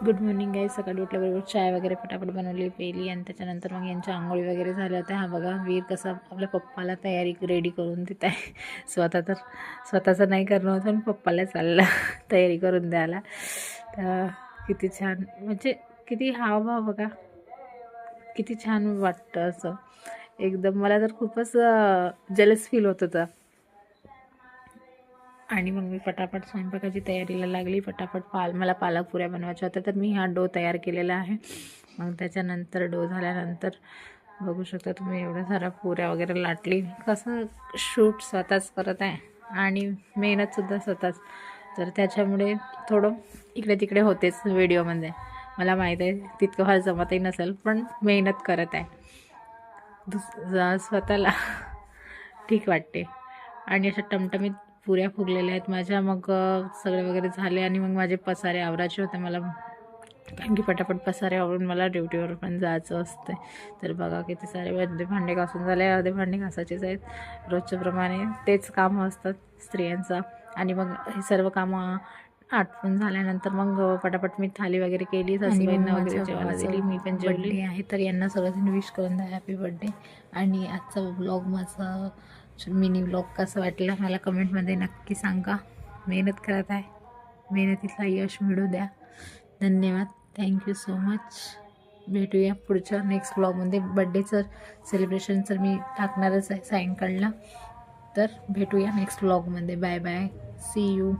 Good morning guys. सकाळी उठल्याबरोबर चाय वगैरे पटापट बनवली पेली आणि त्याच्यानंतर मग यांच्या आंघोळी वगैरे झाल्या होत्या. हा बघा वीर कसा आपल्या पप्पाला तयारी रेडी करून देत आहे. स्वतःचं नाही करणं होतं पण पप्पाला चाललं तयारी करून द्यायला. तर किती छान, म्हणजे किती हावभाव बघा, किती छान वाटतं असं एकदम. मला तर खूपच जलस फील होत होतं. आणि मग मी पटापट स्वयंपाकाची तयारीला लागली. पटापट मला पालकपुऱ्या बनवायच्या होत्या, तर मी हा डो तयार केलेला आहे. मग त्याच्यानंतर डो झाल्यानंतर बघू शकता तुम्ही एवढ्या साऱ्या पुऱ्या वगैरे लाटली. कसं शूट स्वतःच करत आहे आणि मेहनतसुद्धा स्वतःच, तर त्याच्यामुळे थोडं इकडे तिकडे होतेच व्हिडिओमध्ये. मला माहीत आहे तितकं व्हायला जमतही नसेल, पण मेहनत करत आहे स्वतःला ठीक वाटते. आणि अशा टमटमीत पुऱ्या फुगलेल्या आहेत माझ्या. मग सगळे वगैरे झाले आणि मग माझे पसारे आवरायचे होते मला, कारण की पटापट पसारे आवरून मला ड्युटीवर पण जायचं असते. तर बघा किती सारे अर्धे भांडे घासून झाले, अर्धे भांडे घासायचेच आहेत. रोजच्याप्रमाणे तेच कामं असतात स्त्रियांचा. आणि मग हे सर्व कामं आटपून झाल्यानंतर मग पटापट मी थाली वगैरे केली, सासूबाईंना वगैरे जेवायला दिली, मी पण जेवली आहे. तर यांना सगळ्यांनी विश करून द्या हॅपी बर्थडे. आणि आजचा व्लॉग माझा मिनी व्लॉग कसा वाटला मला कमेंटमध्ये नक्की सांगा. मेहनत करत आहे, मेहनतीला यश मिळू द्या. धन्यवाद, थँक्यू सो मच. भेटूया पुढच्या नेक्स्ट व्लॉगमध्ये. बड्डेचं सेलिब्रेशन तर मी टाकणारच आहे सायंकाळला. तर भेटूया नेक्स्ट व्लॉगमध्ये. Bye bye, see you.